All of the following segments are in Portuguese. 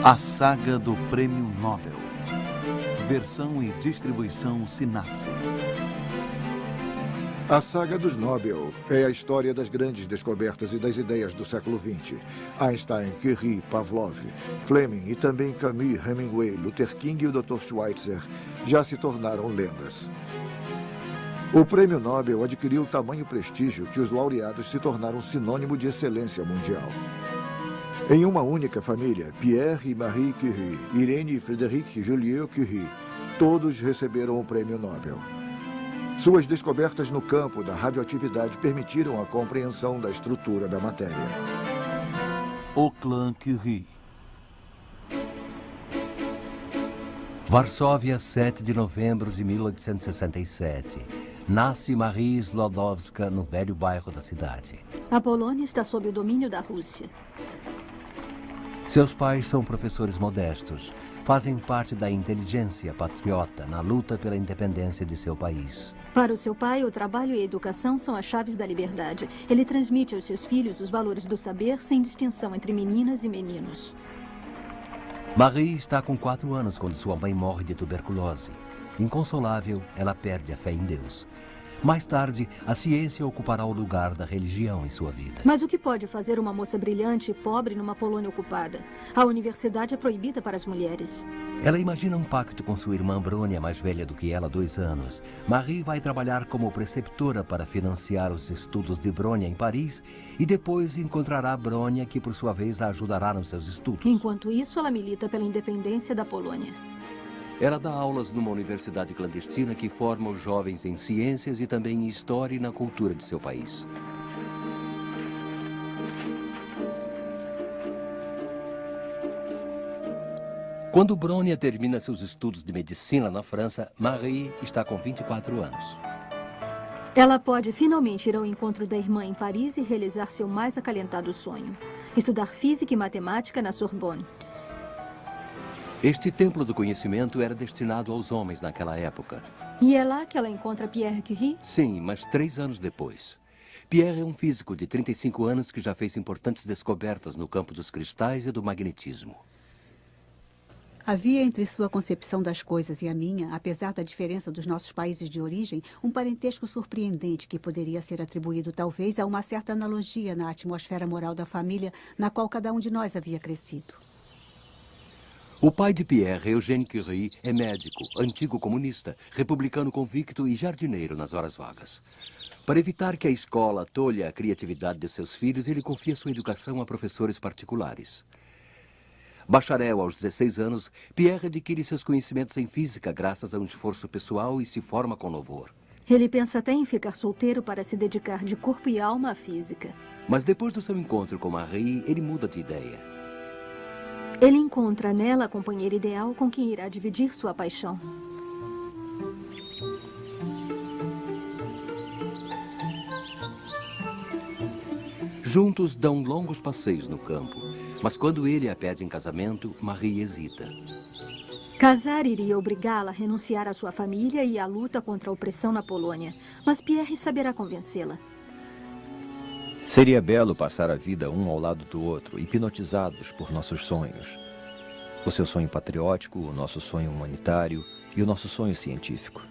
A saga do Prêmio Nobel. Versão e distribuição Sinapse. A saga dos Nobel é a história das grandes descobertas e das ideias do século XX. Einstein, Curie, Pavlov, Fleming e também Camus, Hemingway, Luther King e o Dr. Schweitzer já se tornaram lendas. O Prêmio Nobel adquiriu tamanho prestígio que os laureados se tornaram sinônimo de excelência mundial. Em uma única família, Pierre e Marie Curie, Irene e Frédéric Joliot-Curie, todos receberam o Prêmio Nobel. Suas descobertas no campo da radioatividade permitiram a compreensão da estrutura da matéria. O clã Curie. Varsóvia, 7 de novembro de 1867. Nasce Marie Sklodowska no velho bairro da cidade. A Polônia está sob o domínio da Rússia. Seus pais são professores modestos. Fazem parte da inteligência patriota na luta pela independência de seu país. Para o seu pai, o trabalho e a educação são as chaves da liberdade. Ele transmite aos seus filhos os valores do saber sem distinção entre meninas e meninos. Marie está com 4 anos quando sua mãe morre de tuberculose. Inconsolável, ela perde a fé em Deus. Mais tarde, a ciência ocupará o lugar da religião em sua vida. Mas o que pode fazer uma moça brilhante e pobre numa Polônia ocupada? A universidade é proibida para as mulheres. Ela imagina um pacto com sua irmã Brônia, mais velha do que ela, 2 anos. Marie vai trabalhar como preceptora para financiar os estudos de Brônia em Paris e depois encontrará Brônia, que por sua vez a ajudará nos seus estudos. Enquanto isso, ela milita pela independência da Polônia. Ela dá aulas numa universidade clandestina que forma os jovens em ciências e também em história e na cultura de seu país. Quando Brônia termina seus estudos de medicina na França, Marie está com 24 anos. Ela pode finalmente ir ao encontro da irmã em Paris e realizar seu mais acalentado sonho: estudar física e matemática na Sorbonne. Este templo do conhecimento era destinado aos homens naquela época. E é lá que ela encontra Pierre Curie? Sim, mas 3 anos depois. Pierre é um físico de 35 anos que já fez importantes descobertas no campo dos cristais e do magnetismo. Havia entre sua concepção das coisas e a minha, apesar da diferença dos nossos países de origem, um parentesco surpreendente que poderia ser atribuído talvez a uma certa analogia na atmosfera moral da família na qual cada um de nós havia crescido. O pai de Pierre, Eugène Curie, é médico, antigo comunista, republicano convicto e jardineiro nas horas vagas. Para evitar que a escola tolha a criatividade de seus filhos, ele confia sua educação a professores particulares. Bacharel aos 16 anos, Pierre adquire seus conhecimentos em física graças a um esforço pessoal e se forma com louvor. Ele pensa até em ficar solteiro para se dedicar de corpo e alma à física. Mas depois do seu encontro com Marie, ele muda de ideia. Ele encontra nela a companheira ideal com quem irá dividir sua paixão. Juntos dão longos passeios no campo, mas quando ele a pede em casamento, Marie hesita. Casar iria obrigá-la a renunciar à sua família e à luta contra a opressão na Polônia, mas Pierre saberá convencê-la. Seria belo passar a vida um ao lado do outro, hipnotizados por nossos sonhos. O seu sonho patriótico, o nosso sonho humanitário e o nosso sonho científico.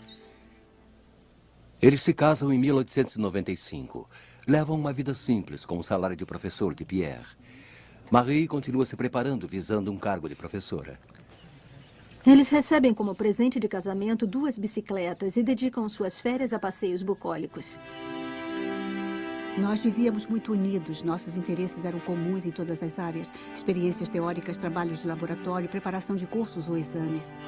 Eles se casam em 1895. Levam uma vida simples, com o salário de professor de Pierre. Marie continua se preparando, visando um cargo de professora. Eles recebem como presente de casamento 2 bicicletas e dedicam suas férias a passeios bucólicos. Nós vivíamos muito unidos, nossos interesses eram comuns em todas as áreas. Experiências teóricas, trabalhos de laboratório, preparação de cursos ou exames.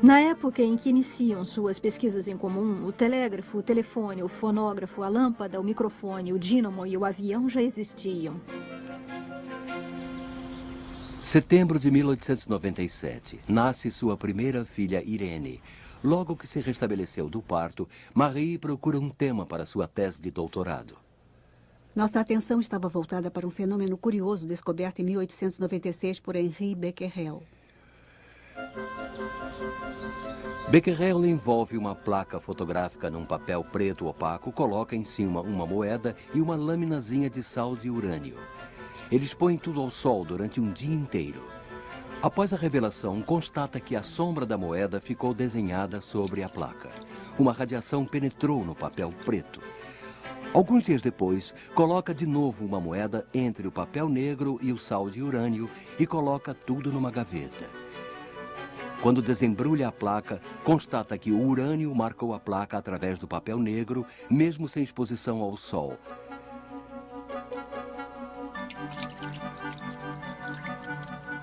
Na época em que iniciam suas pesquisas em comum, o telégrafo, o telefone, o fonógrafo, a lâmpada, o microfone, o dínamo e o avião já existiam. Setembro de 1897. Nasce sua primeira filha, Irene. Logo que se restabeleceu do parto, Marie procura um tema para sua tese de doutorado. Nossa atenção estava voltada para um fenômeno curioso descoberto em 1896 por Henri Becquerel. Becquerel envolve uma placa fotográfica num papel preto opaco, coloca em cima uma moeda e uma laminazinha de sal de urânio. Ele expõe tudo ao sol durante um dia inteiro. Após a revelação, constata que a sombra da moeda ficou desenhada sobre a placa. Uma radiação penetrou no papel preto. Alguns dias depois, coloca de novo uma moeda entre o papel negro e o sal de urânio e coloca tudo numa gaveta. Quando desembrulha a placa, constata que o urânio marcou a placa através do papel negro, mesmo sem exposição ao sol.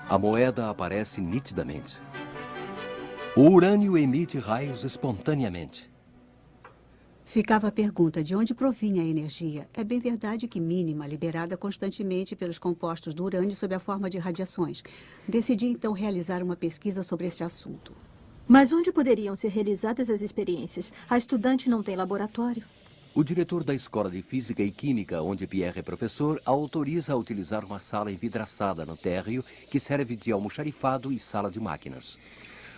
A moeda aparece nitidamente. O urânio emite raios espontaneamente. Ficava a pergunta de onde provinha a energia. É bem verdade que mínima, liberada constantemente pelos compostos do urânio sob a forma de radiações. Decidi então realizar uma pesquisa sobre este assunto. Mas onde poderiam ser realizadas as experiências? A estudante não tem laboratório. O diretor da Escola de Física e Química, onde Pierre é professor, a autoriza a utilizar uma sala envidraçada no térreo que serve de almoxarifado e sala de máquinas.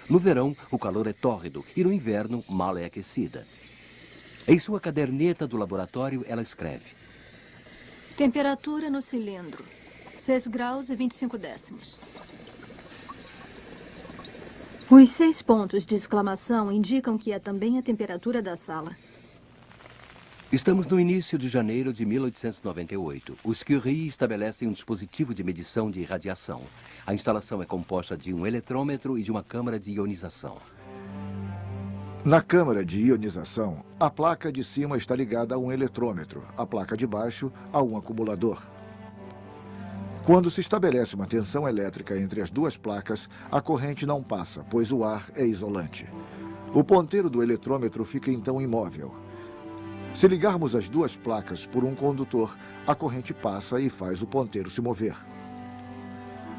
No verão, o calor é tórrido e no inverno, mal é aquecida. Em sua caderneta do laboratório, ela escreve: Temperatura no cilindro, 6 graus e 25 décimos. Os 6 pontos de exclamação indicam que é também a temperatura da sala. Estamos no início de janeiro de 1898. Os Curie estabelecem um dispositivo de medição de radiação. A instalação é composta de um eletrômetro e de uma câmara de ionização. Na câmara de ionização, a placa de cima está ligada a um eletrômetro, a placa de baixo a um acumulador. Quando se estabelece uma tensão elétrica entre as duas placas, a corrente não passa, pois o ar é isolante. O ponteiro do eletrômetro fica então imóvel. Se ligarmos as duas placas por um condutor, a corrente passa e faz o ponteiro se mover.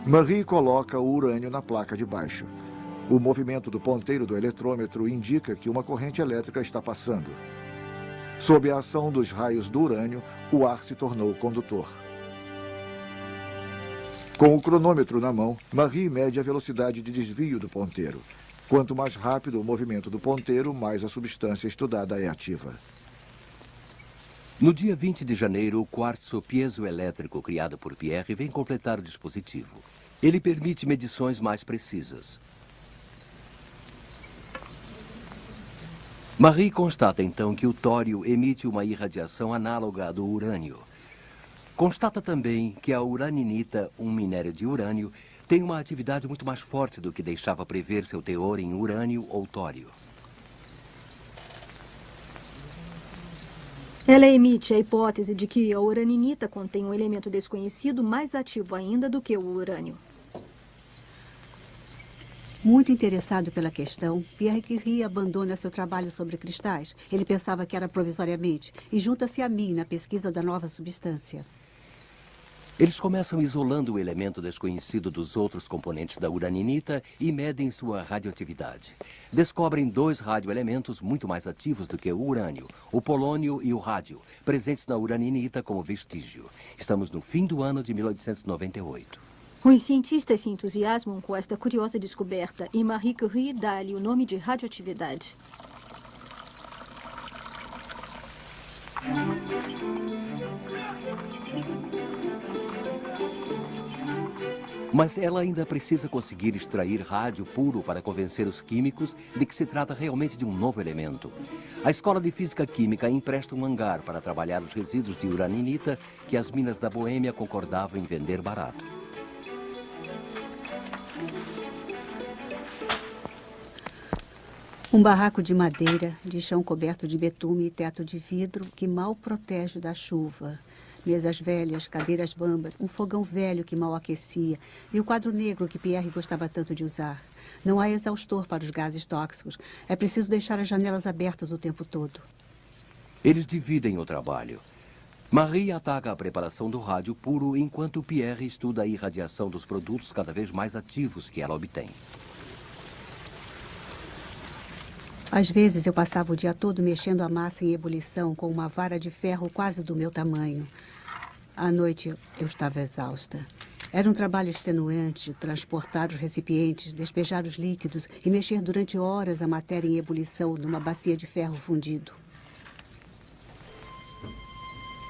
Marie coloca o urânio na placa de baixo. O movimento do ponteiro do eletrômetro indica que uma corrente elétrica está passando. Sob a ação dos raios do urânio, o ar se tornou condutor. Com o cronômetro na mão, Marie mede a velocidade de desvio do ponteiro. Quanto mais rápido o movimento do ponteiro, mais a substância estudada é ativa. No dia 20 de janeiro, o quartzo piezoelétrico criado por Pierre vem completar o dispositivo. Ele permite medições mais precisas. Marie constata então que o tório emite uma irradiação análoga à do urânio. Constata também que a uraninita, um minério de urânio, tem uma atividade muito mais forte do que deixava prever seu teor em urânio ou tório. Ela emite a hipótese de que a uraninita contém um elemento desconhecido mais ativo ainda do que o urânio. Muito interessado pela questão, Pierre Curie abandona seu trabalho sobre cristais. Ele pensava que era provisoriamente e junta-se a mim na pesquisa da nova substância. Eles começam isolando o elemento desconhecido dos outros componentes da uraninita e medem sua radioatividade. Descobrem 2 radioelementos muito mais ativos do que o urânio, o polônio e o rádio, presentes na uraninita como vestígio. Estamos no fim do ano de 1898. Os cientistas se entusiasmam com esta curiosa descoberta e Marie Curie dá-lhe o nome de radioatividade. Mas ela ainda precisa conseguir extrair rádio puro para convencer os químicos de que se trata realmente de um novo elemento. A Escola de Física Química empresta um hangar para trabalhar os resíduos de uraninita que as minas da Boêmia concordavam em vender barato. Um barraco de madeira, de chão coberto de betume e teto de vidro que mal protege da chuva. Mesas velhas, cadeiras bambas, um fogão velho que mal aquecia e o quadro negro que Pierre gostava tanto de usar. Não há exaustor para os gases tóxicos. É preciso deixar as janelas abertas o tempo todo. Eles dividem o trabalho. Marie ataca a preparação do rádio puro enquanto Pierre estuda a irradiação dos produtos cada vez mais ativos que ela obtém. Às vezes eu passava o dia todo mexendo a massa em ebulição com uma vara de ferro quase do meu tamanho. À noite eu estava exausta. Era um trabalho extenuante transportar os recipientes, despejar os líquidos e mexer durante horas a matéria em ebulição numa bacia de ferro fundido.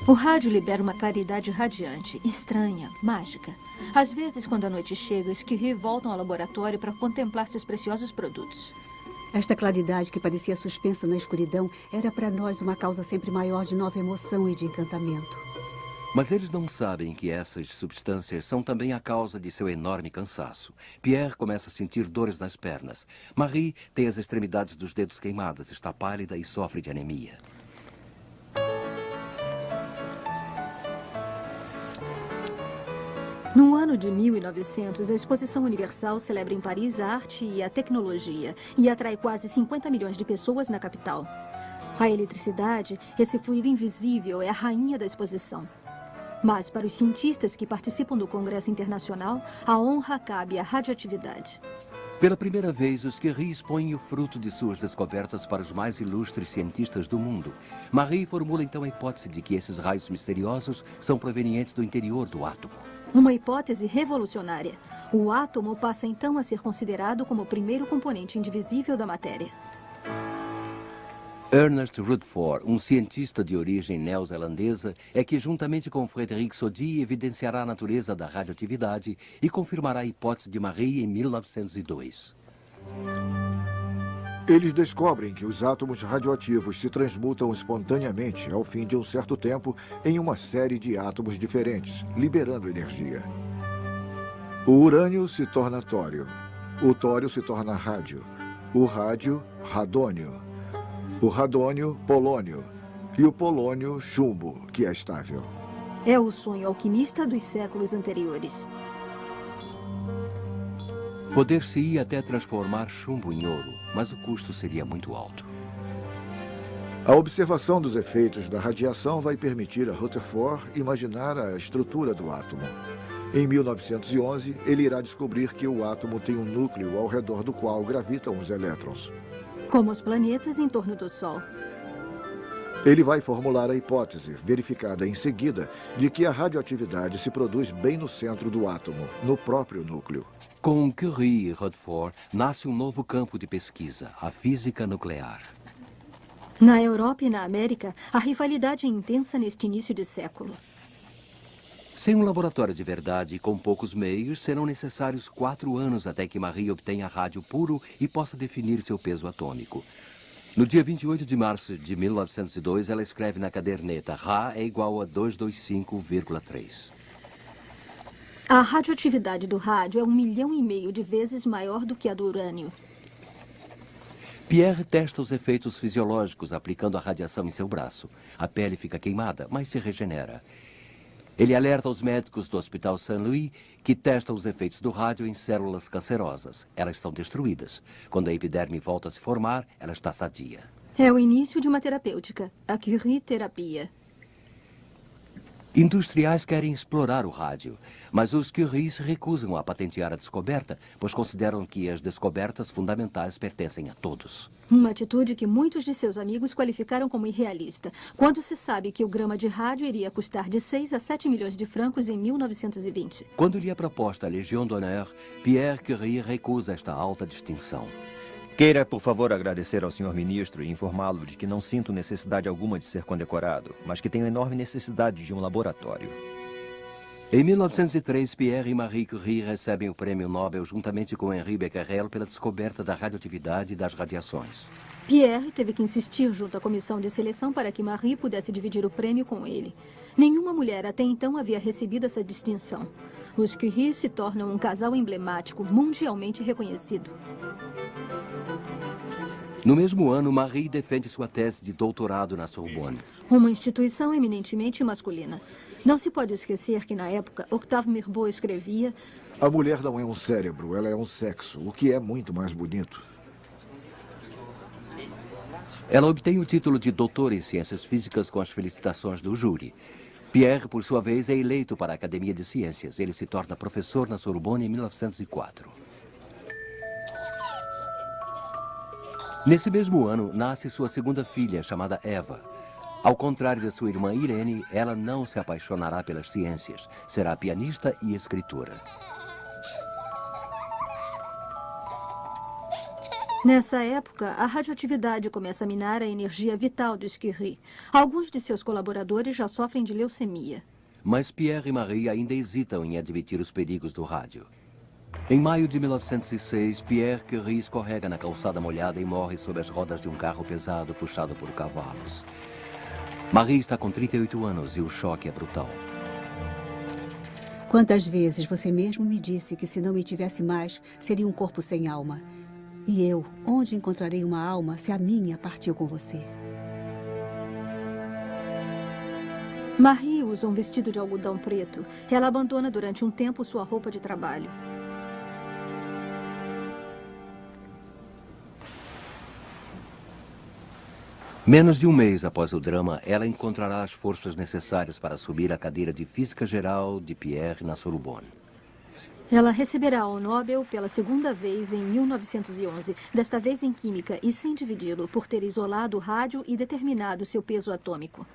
O rádio libera uma claridade radiante, estranha, mágica. Às vezes, quando a noite chega, os Curie voltam ao laboratório para contemplar seus preciosos produtos. Esta claridade que parecia suspensa na escuridão era para nós uma causa sempre maior de nova emoção e de encantamento. Mas eles não sabem que essas substâncias são também a causa de seu enorme cansaço. Pierre começa a sentir dores nas pernas. Marie tem as extremidades dos dedos queimadas, está pálida e sofre de anemia. No ano de 1900, a Exposição Universal celebra em Paris a arte e a tecnologia e atrai quase 50 milhões de pessoas na capital. A eletricidade, esse fluido invisível, é a rainha da exposição. Mas para os cientistas que participam do Congresso Internacional, a honra cabe à radioatividade. Pela primeira vez, os Curie expõem o fruto de suas descobertas para os mais ilustres cientistas do mundo. Marie formula então a hipótese de que esses raios misteriosos são provenientes do interior do átomo. Uma hipótese revolucionária. O átomo passa então a ser considerado como o primeiro componente indivisível da matéria. Ernest Rutherford, um cientista de origem neozelandesa, é que, juntamente com Frédéric Soddy, evidenciará a natureza da radioatividade e confirmará a hipótese de Marie em 1902. Eles descobrem que os átomos radioativos se transmutam espontaneamente ao fim de um certo tempo em uma série de átomos diferentes, liberando energia. O urânio se torna tório, o tório se torna rádio, o rádio, radônio, o radônio, polônio e o polônio, chumbo, que é estável. É o sonho alquimista dos séculos anteriores. Poder-se-ia até transformar chumbo em ouro, mas o custo seria muito alto. A observação dos efeitos da radiação vai permitir a Rutherford imaginar a estrutura do átomo. Em 1911, ele irá descobrir que o átomo tem um núcleo ao redor do qual gravitam os elétrons. Como os planetas em torno do Sol. Ele vai formular a hipótese, verificada em seguida, de que a radioatividade se produz bem no centro do átomo, no próprio núcleo. Com Curie e Rutherford, nasce um novo campo de pesquisa, a física nuclear. Na Europa e na América, a rivalidade é intensa neste início de século. Sem um laboratório de verdade e com poucos meios, serão necessários 4 anos até que Marie obtenha rádio puro e possa definir seu peso atômico. No dia 28 de março de 1902, ela escreve na caderneta: Ra é igual a 225,3. A radioatividade do rádio é 1,5 milhão de vezes maior do que a do urânio. Pierre testa os efeitos fisiológicos aplicando a radiação em seu braço. A pele fica queimada, mas se regenera. Ele alerta os médicos do Hospital Saint-Louis que testam os efeitos do rádio em células cancerosas. Elas são destruídas. Quando a epiderme volta a se formar, ela está sadia. É o início de uma terapêutica, a Curie-terapia. Industriais querem explorar o rádio, mas os Curie se recusam a patentear a descoberta, pois consideram que as descobertas fundamentais pertencem a todos. Uma atitude que muitos de seus amigos qualificaram como irrealista, quando se sabe que o grama de rádio iria custar de 6 a 7 milhões de francos em 1920. Quando lhe é proposta a Légion d'honneur, Pierre Curie recusa esta alta distinção. Queira, por favor, agradecer ao senhor ministro e informá-lo de que não sinto necessidade alguma de ser condecorado, mas que tenho enorme necessidade de um laboratório. Em 1903, Pierre e Marie Curie recebem o Prêmio Nobel juntamente com Henri Becquerel pela descoberta da radioatividade e das radiações. Pierre teve que insistir junto à comissão de seleção para que Marie pudesse dividir o prêmio com ele. Nenhuma mulher até então havia recebido essa distinção. Os Curie se tornam um casal emblemático, mundialmente reconhecido. No mesmo ano, Marie defende sua tese de doutorado na Sorbonne. Uma instituição eminentemente masculina. Não se pode esquecer que, na época, Octave Mirbeau escrevia: A mulher não é um cérebro, ela é um sexo, o que é muito mais bonito. Ela obtém o título de doutor em ciências físicas com as felicitações do júri. Pierre, por sua vez, é eleito para a Academia de Ciências. Ele se torna professor na Sorbonne em 1904. Nesse mesmo ano, nasce sua segunda filha, chamada Eva. Ao contrário da sua irmã Irene, ela não se apaixonará pelas ciências. Será pianista e escritora. Nessa época, a radioatividade começa a minar a energia vital do Curie. Alguns de seus colaboradores já sofrem de leucemia. Mas Pierre e Marie ainda hesitam em admitir os perigos do rádio. Em maio de 1906, Pierre Curie escorrega na calçada molhada e morre sob as rodas de um carro pesado puxado por cavalos. Marie está com 38 anos e o choque é brutal. Quantas vezes você mesmo me disse que se não me tivesse mais, seria um corpo sem alma. E eu, onde encontrarei uma alma se a minha partiu com você? Marie usa um vestido de algodão preto. Ela abandona durante um tempo sua roupa de trabalho. Menos de um mês após o drama, ela encontrará as forças necessárias para assumir a cadeira de Física Geral de Pierre na Sorbonne. Ela receberá o Nobel pela segunda vez em 1911, desta vez em Química, e sem dividi-lo, por ter isolado o rádio e determinado seu peso atômico.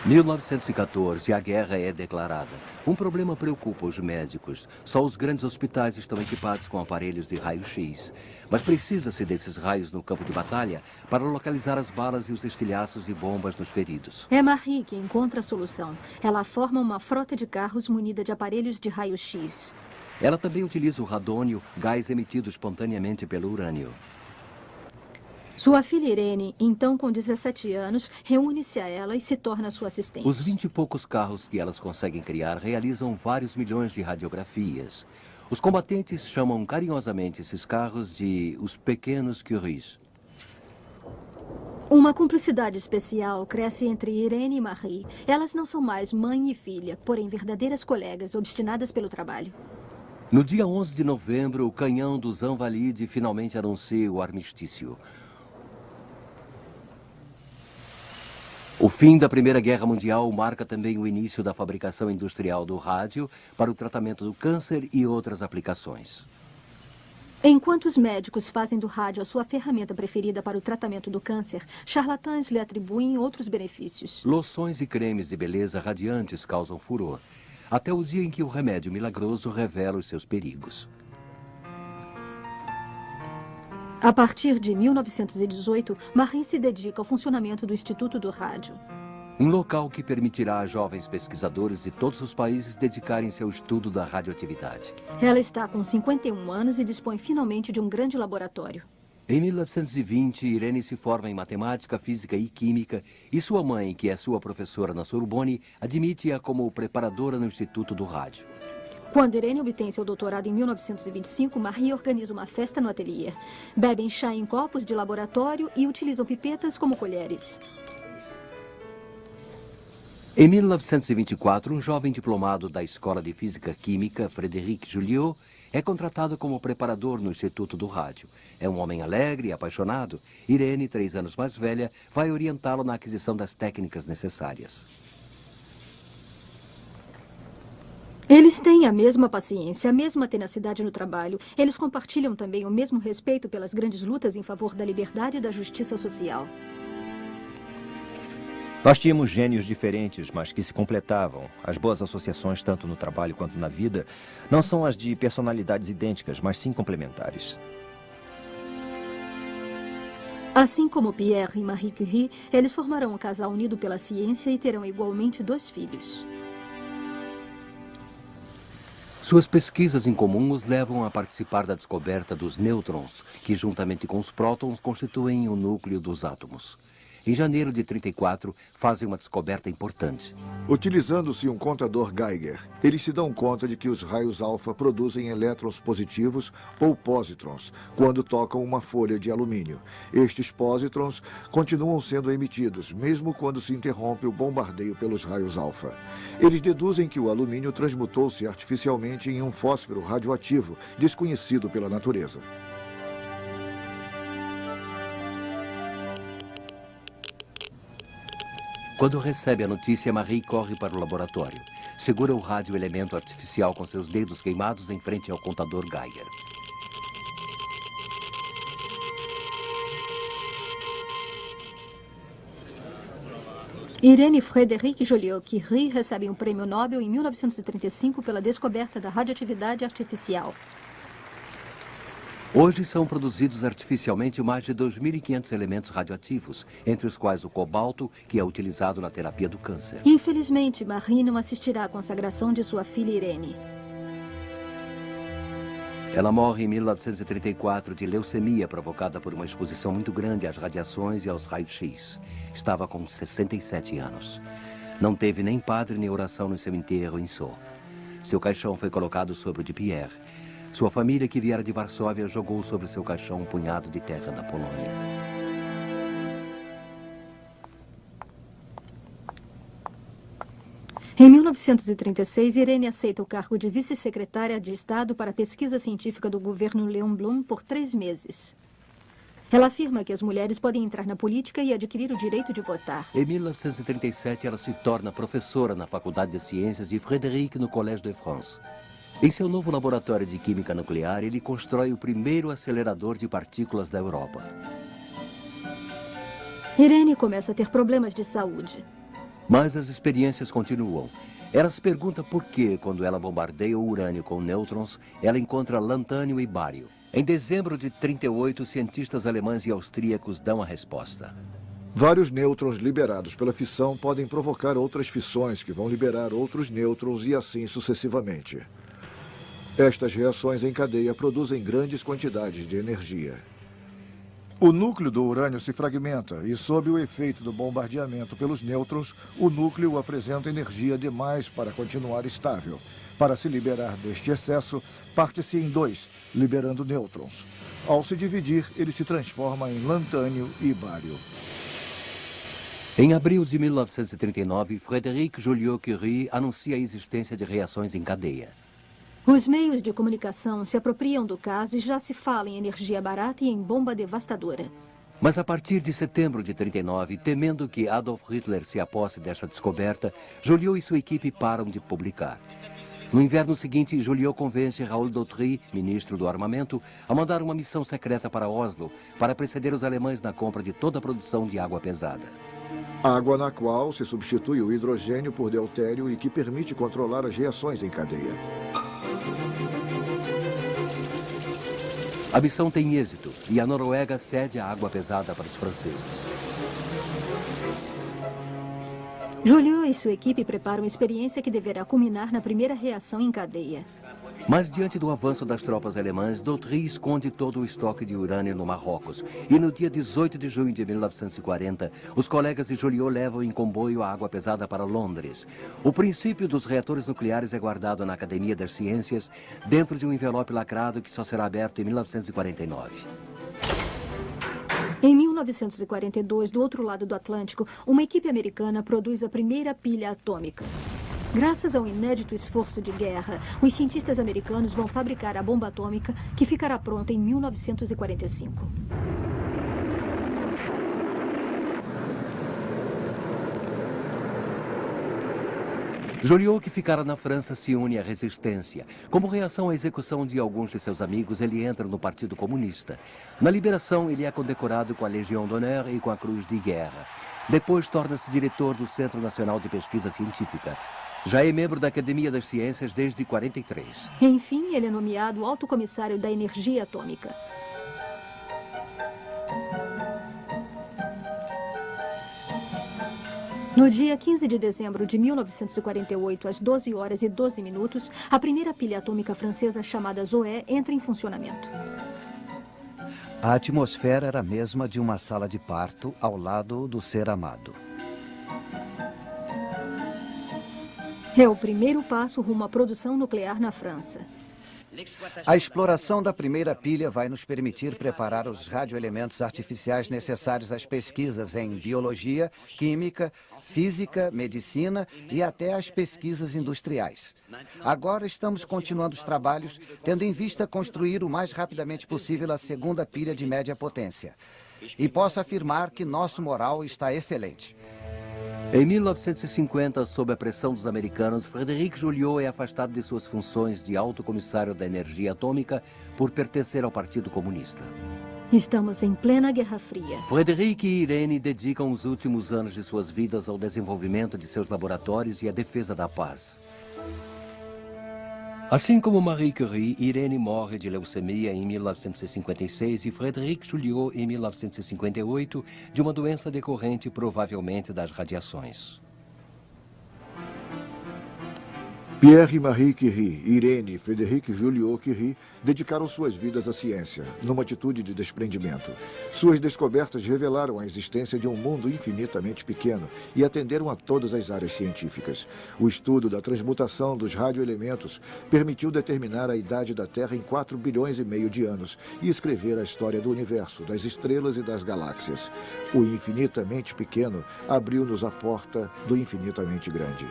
1914, a guerra é declarada. Um problema preocupa os médicos. Só os grandes hospitais estão equipados com aparelhos de raio-x. Mas precisa-se desses raios no campo de batalha para localizar as balas e os estilhaços de bombas nos feridos. É Marie que encontra a solução. Ela forma uma frota de carros munida de aparelhos de raio-x. Ela também utiliza o radônio, gás emitido espontaneamente pelo urânio. Sua filha Irene, então com 17 anos, reúne-se a ela e se torna sua assistente. Os 20 e poucos carros que elas conseguem criar realizam vários milhões de radiografias. Os combatentes chamam carinhosamente esses carros de os pequenos Curies. Uma cumplicidade especial cresce entre Irene e Marie. Elas não são mais mãe e filha, porém verdadeiras colegas obstinadas pelo trabalho. No dia 11 de novembro, o canhão dos Invalides finalmente anuncia o armistício. O fim da Primeira Guerra Mundial marca também o início da fabricação industrial do rádio para o tratamento do câncer e outras aplicações. Enquanto os médicos fazem do rádio a sua ferramenta preferida para o tratamento do câncer, charlatães lhe atribuem outros benefícios. Loções e cremes de beleza radiantes causam furor, até o dia em que o remédio milagroso revela os seus perigos. A partir de 1918, Marie se dedica ao funcionamento do Instituto do Rádio. Um local que permitirá a jovens pesquisadores de todos os países dedicarem-se ao estudo da radioatividade. Ela está com 51 anos e dispõe finalmente de um grande laboratório. Em 1920, Irene se forma em matemática, física e química e sua mãe, que é sua professora na Sorbonne, admite-a como preparadora no Instituto do Rádio. Quando Irene obtém seu doutorado em 1925, Marie organiza uma festa no ateliê. Bebem chá em copos de laboratório e utilizam pipetas como colheres. Em 1924, um jovem diplomado da Escola de Física Química, Frédéric Joliot, é contratado como preparador no Instituto do Rádio. É um homem alegre e apaixonado. Irene, 3 anos mais velha, vai orientá-lo na aquisição das técnicas necessárias. Eles têm a mesma paciência, a mesma tenacidade no trabalho. Eles compartilham também o mesmo respeito pelas grandes lutas em favor da liberdade e da justiça social. Nós tínhamos gênios diferentes, mas que se completavam. As boas associações, tanto no trabalho quanto na vida, não são as de personalidades idênticas, mas sim complementares. Assim como Pierre e Marie Curie, eles formarão um casal unido pela ciência e terão igualmente 2 filhos. Suas pesquisas em comum os levam a participar da descoberta dos nêutrons, que juntamente com os prótons constituem o núcleo dos átomos. Em janeiro de 1934, fazem uma descoberta importante. Utilizando-se um contador Geiger, eles se dão conta de que os raios alfa produzem elétrons positivos ou pósitrons quando tocam uma folha de alumínio. Estes pósitrons continuam sendo emitidos, mesmo quando se interrompe o bombardeio pelos raios alfa. Eles deduzem que o alumínio transmutou-se artificialmente em um fósforo radioativo desconhecido pela natureza. Quando recebe a notícia, Marie corre para o laboratório. Segura o radioelemento artificial com seus dedos queimados em frente ao contador Geiger. Irene e Frédéric Joliot-Curie recebem o Prêmio Nobel em 1935 pela descoberta da radioatividade artificial. Hoje são produzidos artificialmente mais de 2.500 elementos radioativos, entre os quais o cobalto, que é utilizado na terapia do câncer. Infelizmente, Marie não assistirá à consagração de sua filha Irene. Ela morre em 1934 de leucemia provocada por uma exposição muito grande às radiações e aos raios-x. Estava com 67 anos. Não teve nem padre nem oração no seu enterro em Sceaux. Seu caixão foi colocado sobre o de Pierre. Sua família, que viera de Varsóvia, jogou sobre seu caixão um punhado de terra da Polônia. Em 1936, Irene aceita o cargo de vice-secretária de Estado para a pesquisa científica do governo Léon Blum por 3 meses. Ela afirma que as mulheres podem entrar na política e adquirir o direito de votar. Em 1937, ela se torna professora na Faculdade de Ciências de Frédéric no Collège de France. Em seu novo laboratório de química nuclear, ele constrói o primeiro acelerador de partículas da Europa. Irene começa a ter problemas de saúde. Mas as experiências continuam. Ela se pergunta por que, quando ela bombardeia o urânio com nêutrons, ela encontra lantânio e bário. Em dezembro de 1938, cientistas alemães e austríacos dão a resposta. Vários nêutrons liberados pela fissão podem provocar outras fissões que vão liberar outros nêutrons e assim sucessivamente. Estas reações em cadeia produzem grandes quantidades de energia. O núcleo do urânio se fragmenta e, sob o efeito do bombardeamento pelos nêutrons, o núcleo apresenta energia demais para continuar estável. Para se liberar deste excesso, parte-se em 2, liberando nêutrons. Ao se dividir, ele se transforma em lantânio e bário. Em abril de 1939, Frédéric Joliot-Curie anuncia a existência de reações em cadeia. Os meios de comunicação se apropriam do caso e já se fala em energia barata e em bomba devastadora. Mas a partir de setembro de 1939, temendo que Adolf Hitler se aposse desta descoberta, Joliot e sua equipe param de publicar. No inverno seguinte, Joliot convence Raoul Dautry, ministro do armamento, a mandar uma missão secreta para Oslo para preceder os alemães na compra de toda a produção de água pesada. Água na qual se substitui o hidrogênio por deutério e que permite controlar as reações em cadeia. A missão tem êxito e a Noruega cede a água pesada para os franceses. Joliot e sua equipe preparam uma experiência que deverá culminar na primeira reação em cadeia. Mas diante do avanço das tropas alemãs, Dautry esconde todo o estoque de urânio no Marrocos. E no dia 18 de junho de 1940, os colegas de Joliot levam em comboio a água pesada para Londres. O princípio dos reatores nucleares é guardado na Academia das Ciências, dentro de um envelope lacrado que só será aberto em 1949. Em 1942, do outro lado do Atlântico, uma equipe americana produz a primeira pilha atômica. Graças ao inédito esforço de guerra, os cientistas americanos vão fabricar a bomba atômica, que ficará pronta em 1945. Joliot, que ficara na França, se une à resistência. Como reação à execução de alguns de seus amigos, ele entra no Partido Comunista. Na liberação, ele é condecorado com a Légion d'Honneur e com a Cruz de Guerra. Depois, torna-se diretor do Centro Nacional de Pesquisa Científica. Já é membro da Academia das Ciências desde 1943. Enfim, ele é nomeado Alto Comissário da Energia Atômica. No dia 15 de dezembro de 1948, às 12 horas e 12 minutos, a primeira pilha atômica francesa chamada Zoé entra em funcionamento. A atmosfera era a mesma de uma sala de parto ao lado do ser amado. É o primeiro passo rumo à produção nuclear na França. A exploração da primeira pilha vai nos permitir preparar os radioelementos artificiais necessários às pesquisas em biologia, química, física, medicina e até às pesquisas industriais. Agora estamos continuando os trabalhos, tendo em vista construir o mais rapidamente possível a segunda pilha de média potência. E posso afirmar que nosso moral está excelente. Em 1950, sob a pressão dos americanos, Frédéric Joliot é afastado de suas funções de alto comissário da energia atômica por pertencer ao Partido Comunista. Estamos em plena Guerra Fria. Frédéric e Irene dedicam os últimos anos de suas vidas ao desenvolvimento de seus laboratórios e à defesa da paz. Assim como Marie Curie, Irene morre de leucemia em 1956 e Frédéric Joliot em 1958 de uma doença decorrente provavelmente das radiações. Pierre e Marie Curie, Irene e Frédéric Joliot Curie dedicaram suas vidas à ciência, numa atitude de desprendimento. Suas descobertas revelaram a existência de um mundo infinitamente pequeno e atenderam a todas as áreas científicas. O estudo da transmutação dos radioelementos permitiu determinar a idade da Terra em 4,5 bilhões de anos e escrever a história do universo, das estrelas e das galáxias. O infinitamente pequeno abriu-nos a porta do infinitamente grande.